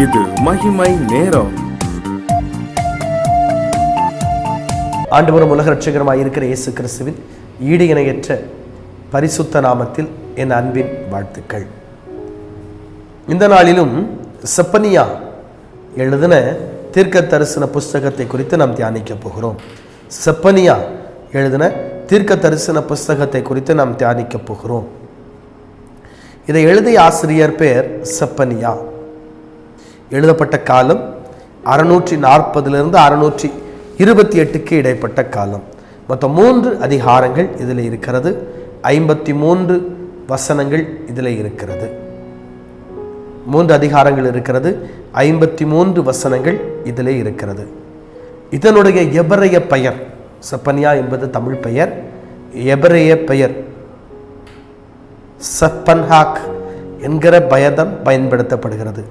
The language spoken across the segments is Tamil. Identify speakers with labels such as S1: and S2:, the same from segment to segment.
S1: இது மகிமை நேரம்.
S2: ஆண்டவரும் உலக ரட்சகருமாய் இருக்கிற இயேசு கிறிஸ்துவின் ஈடு இணையற்ற பரிசுத்த நாமத்தில் என் அன்பின் வாழ்த்துக்கள். இந்த நாளிலும் செப்பனியா எழுதின தீர்க்க தரிசன புஸ்தகத்தை குறித்து நாம் தியானிக்க போகிறோம். செப்பனியா எழுதின தீர்க்க தரிசன புஸ்தகத்தை குறித்து நாம் தியானிக்க போகிறோம். இதை எழுதிய ஆசிரியர் பேர் செப்பனியா. எழுதப்பட்ட காலம் 640 628 இடைப்பட்ட காலம். மொத்தம் 3 அதிகாரங்கள் இதில் இருக்கிறது. 53 வசனங்கள் இதில் இருக்கிறது. 3 அதிகாரங்கள் இருக்கிறது. 53 வசனங்கள் இதில் இருக்கிறது. இதனுடைய எபிரேய பெயர், செப்பனியா என்பது தமிழ் பெயர், எபிரேய பெயர் செப்பன்ஹாக் என்கிற பதம் பயன்படுத்தப்படுகிறது.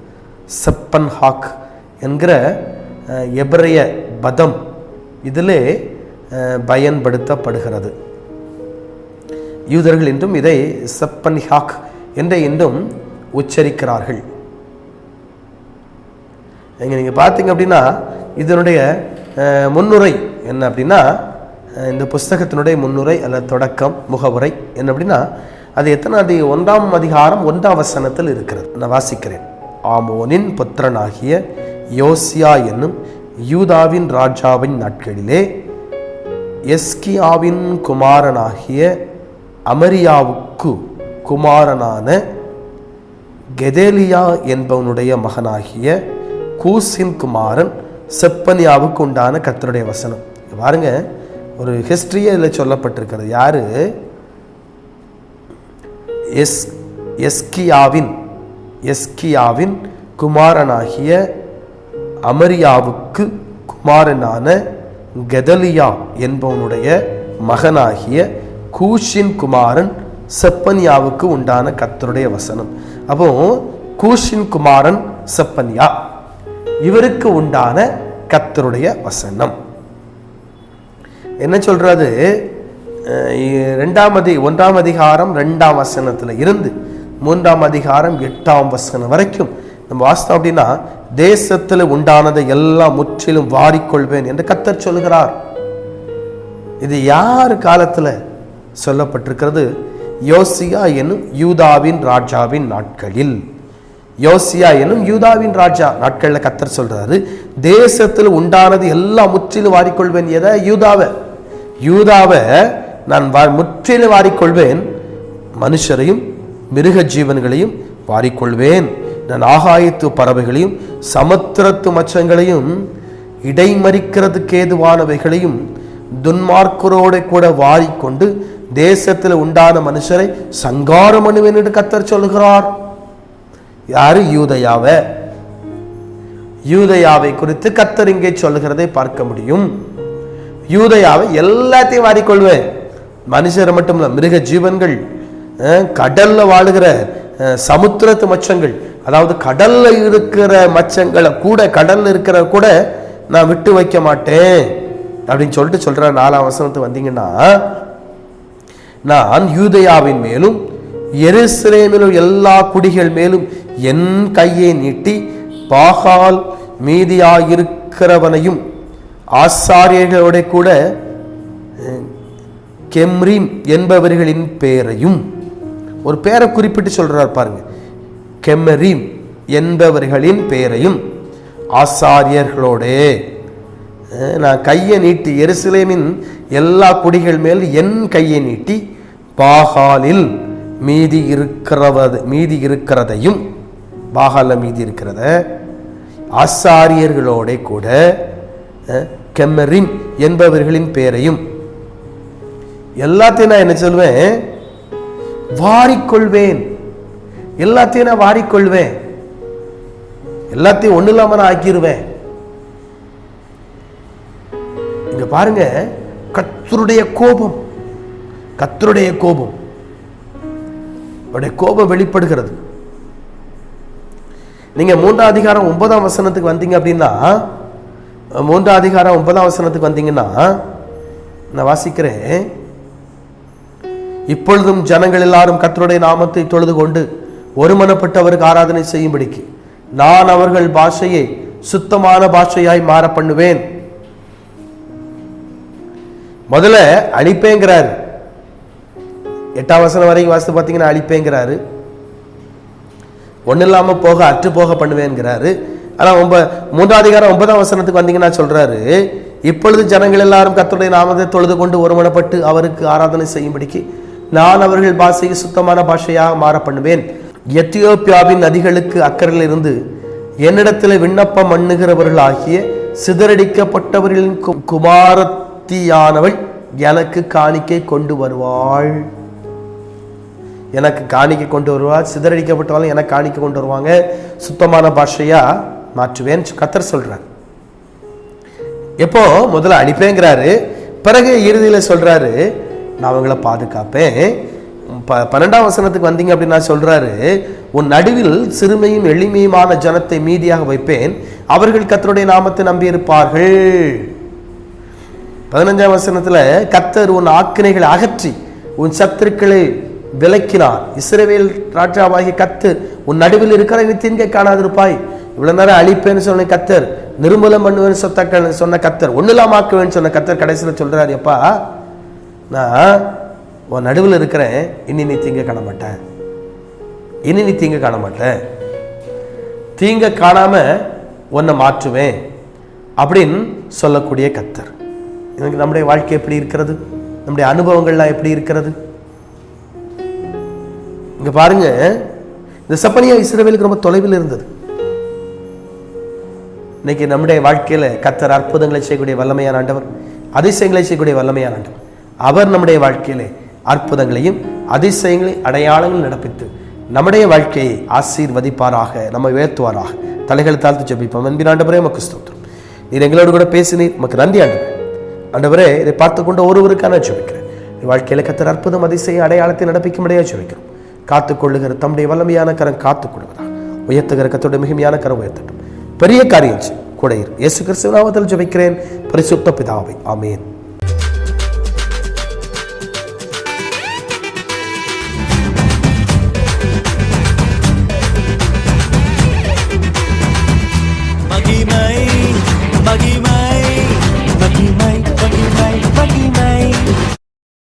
S2: செப்பன்ஹாக் என்கிற எபிரேய பதம் இதிலே பயன்படுத்தப்படுகிறது. யூதர்கள் என்றும் இதை செப்பன்ஹாக் என்றும் உச்சரிக்கிறார்கள். நீங்கள் பார்த்தீங்க அப்படின்னா இதனுடைய முன்னுரை என்ன அப்படின்னா, இந்த புஸ்தகத்தினுடைய முன்னுரை அல்லது தொடக்கம் முகவுரை என்ன அப்படின்னா, அது எத்தனாவது 1ஆம் அதிகாரம் 1ஆம் வசனத்தில் இருக்கிறது. நான் வாசிக்கிறேன். ஆமோனின் புத்திரனாகிய யோசியா என்னும் யூதாவின் ராஜாவின் நாட்களிலே எஸ்கியாவின் குமாரனாகிய அமரியாவுக்கு குமாரனான கெதேலியா என்பவனுடைய மகனாகிய கூசின் குமாரன் செப்பனியாவுக்கு உண்டான கர்த்தருடைய வசனம். பாருங்க, ஒரு ஹிஸ்டரியே இதில் சொல்லப்பட்டிருக்கிறது. யாரு? எஸ்கியாவின் குமாரனாகிய அமரியாவுக்கு குமாரனான கெதலியா என்பவனுடைய மகனாகிய கூஷின் குமாரன் செப்பனியாவுக்கு உண்டான கர்த்தருடைய வசனம். அப்போ கூஷின் குமாரன் செப்பனியா, இவருக்கு உண்டான கர்த்தருடைய வசனம் என்ன சொல்றது? 1ஆம் அதிகாரம் 2ஆம் வசனத்துல இருந்து 3ஆம் அதிகாரம் 8ஆம் வசனம் வரைக்கும் நம்ம வாசித்தோம் அப்படின்னா, தேசத்தில் உண்டானதை எல்லாம் முற்றிலும் வாரிக்கொள்வேன் என்று கர்த்தர் சொல்கிறார். இது யார் காலத்துல சொல்லப்பட்டிருக்கிறது? யோசியா என்னும் யூதாவின் ராஜாவின் நாட்களில். யோசியா என்னும் யூதாவின் ராஜா நாட்களில் கர்த்தர் சொல்றாரு, தேசத்தில் உண்டானது எல்லாம் முற்றிலும் வாரிக்கொள்வேன். எதை? யூதாவை நான் முற்றிலும் வாரிக்கொள்வேன். மனுஷரையும் மிருக ஜீவன்களையும் வாரிக்கொள்வேன். நான் ஆகாயத்து பறவைகளையும் சமுத்திரத்து மச்சங்களையும் இடைமறிக்கிறதுக்கு ஏதுவானவைகளையும் துன்மார்க்கரோடு கூட வாரிக்கொண்டு தேசத்தில் உண்டான மனுஷரை சங்காரம் பண்ணுவேன் என்று கர்த்தர் சொல்கிறார். யாரு? யூதயாவை குறித்து கர்த்தர் இங்கே சொல்லுகிறதை பார்க்க முடியும். யூதயாவை எல்லாத்தையும் வாரிக்கொள்வேன். மனுஷரை மட்டும் இல்ல, மிருக ஜீவன்கள், கடல்ல வாழுகிற சமுத்திரத்து மச்சங்கள், அதாவது கடல்ல இருக்கிற மச்சங்களை கூட, கடல்ல இருக்கிற கூட நான் விட்டு வைக்க மாட்டேன் அப்படின்னு சொல்லிட்டு சொல்ற. 4ஆம் வசனத்துக்கு வந்தீங்கன்னா, நான் யூதயாவின் மேலும் எருசலேமிலும் எல்லா குடிகள் மேலும் என் கையை நீட்டி பாகால் மீதியாயிருக்கிறவனையும் ஆசாரியர்களோட கூட கெம்ரீம் என்பவர்களின் பேரையும், ஒரு பேரை குறிப்பிட்டு சொல்றார் பாருங்க, கெம்ரீம் என்பவர்களின் பேரையும் ஆசாரியர்களோட நான் கையை நீட்டி எருசலேமின் எல்லா குடிகள் மேல் என் கையை நீட்டி பாகாலில் மீதி இருக்கிறதையும், பாகால மீதி இருக்கிறத ஆசாரியர்களோட கூட கெம்மரிம் என்பவர்களின் பேரையும் எல்லாத்தையும் நான் என்ன சொல்வேன்? வாரிக்கொள்வேன். எல்லாத்தையும் நான் வாரிக்கொள்வேன். எல்லாத்தையும் ஒண்ணு இல்லாம நான் ஆக்கிடுவேன். இங்க பாருங்க, கர்த்தருடைய கோபம், கர்த்தருடைய கோபம், அவருடைய கோபம் வெளிப்படுகிறது. நீங்க 3ஆம் அதிகாரம் 9ஆம் வசனத்துக்கு வந்தீங்க அப்படின்னா, 3ஆம் அதிகாரம் 9ஆம் வசனத்துக்கு வந்தீங்கன்னா நான் வாசிக்கிறேன். இப்பொழுதும் ஜனங்கள் எல்லாரும் கர்த்தருடைய நாமத்தை தொழுது கொண்டு ஒருமனப்பட்டவருக்கு ஆராதனை செய்யும்படிக்கு நான் அவர்கள் பாஷையை சுத்தமான பாஷையாய் மாற பண்ணுவேன். முதல்ல அழிப்பேங்கிறாரு. 8ஆம் வசனம் வரைக்கும் வாசித்து பார்த்தீங்கன்னா அழிப்பேங்கிறாரு. ஒன்னும் இல்லாம போக அற்று போக பண்ணுவேங்கிறாரு. ஆனா 3ஆம் அதிகாரம் 9ஆம் வசனத்துக்கு வந்தீங்கன்னா சொல்றாரு, இப்பொழுது ஜனங்கள் எல்லாரும் கர்த்தருடைய நாமத்தை தொழுது கொண்டு ஒருமனப்பட்டு அவருக்கு ஆராதனை செய்யும்படிக்கு நான் அவர்கள் பாஷையை சுத்தமான பாஷையாக மாற பண்ணுவேன். எத்தியோப்பியாவின் நதிகளுக்கு அக்கறையில் இருந்து என்னிடத்தில் விண்ணப்பம் பண்ணுகிறவர்கள் ஆகிய சிதறடிக்கப்பட்டவர்களின் குமாரத்தியானவள் எனக்கு காணிக்கை கொண்டு வருவாள். எனக்கு காணிக்கை கொண்டு வருவாள். சிதறடிக்கப்பட்டவள் எனக்கு காணிக்கை கொண்டு வருவாங்க. சுத்தமான பாஷையா மாற்றுவேன் கர்த்தர் சொல்றார். எப்போ முதல்ல அனுப்பேங்கிறாரு, பிறகு இறுதியில சொல்றாரு நான் அவங்களை பாதுகாப்பேன். 12ஆம் வசனத்துக்கு வந்தீங்க அப்படின்னா சொல்றாரு, உன் நடுவில் சிறுமையும் எளிமையுமான ஜனத்தை மீதியாக வைப்பேன், அவர்கள் கர்த்தருடைய நாமத்தை நம்பி இருப்பார்கள். 15ஆம் வசனத்துல கர்த்தர் உன் ஆக்கினைகளை அகற்றி உன் சத்துருக்களை விலக்கினார். இஸ்ரவேல் ராஜாவாகிய கர்த்தர் உன் நடுவில் இருக்கிற நீ தீங்கை காணாதிருப்பாய். இவ்வளவு நேரம் அழிப்பேன்னு சொன்ன கர்த்தர், நிர்மூலம் பண்ணுவேன்னு சொன்ன கர்த்தர், ஒண்ணுலாமாக்குவேன்னு சொன்ன கர்த்தர் கடைசியில் சொல்றாரு, எப்பா நான் உன் நடுவில் இருக்கிறேன், இனி நீ தீங்க காண மாட்டேன், இனி நீ தீங்க காண மாட்டேன், தீங்க காணாம உன்னை மாற்றுவேன் அப்படின்னு சொல்லக்கூடிய கர்த்தர். எனக்கு நம்முடைய வாழ்க்கை எப்படி இருக்கிறது? நம்முடைய அனுபவங்கள்லாம் எப்படி இருக்கிறது? இங்க பாருங்க, இந்த சப்பனியா இஸ்ரவேலுக்கு ரொம்ப தொலைவில் இருந்தது. இன்னைக்கு நம்முடைய வாழ்க்கையில கர்த்தர் அற்புதங்களை செய்யக்கூடிய வல்லமையான ஆண்டவர், அதிசயங்களை செய்யக்கூடிய வல்லமையான ஆண்டவர். அவர் நம்முடைய வாழ்க்கையிலே அற்புதங்களையும் அதிசயங்களையும் அடையாளங்கள் நடப்பித்து நம்முடைய வாழ்க்கையை ஆசீர்வதிப்பாராக, நம்மை உயர்த்துவாராக. தலைகளை தாழ்த்து ஜெபிப்போம். அன்பின் ஆண்டவரே உமக்கு ஸ்தோத்திரம். நீர் எங்களோடு கூட பேசினீர், உமக்கு நன்றி ஆண்டவரே. ஆண்டவரே, இதை பார்த்து கொண்டு ஒருவருக்கான ஜெபிக்கிறேன். வாழ்க்கையில கர்த்தர் அற்புதம் அதிசயம் அடையாளத்தை நடப்பிக்கும்படியா ஜெபிக்கிறோம். காத்துக்கொள்ளுகிற தம்முடைய வல்லமையான கரம் காத்துக் கொள்வதாக, உயர்த்துகிற கர்த்தருடைய மிகுமையான கரம் உயர்த்தட்டும். பெரிய காரியம் கூட இயேசு கிறிஸ்துவின் நாமத்தில் ஜெபிக்கிறேன், பரிசுத்த பிதாவே, ஆமென்.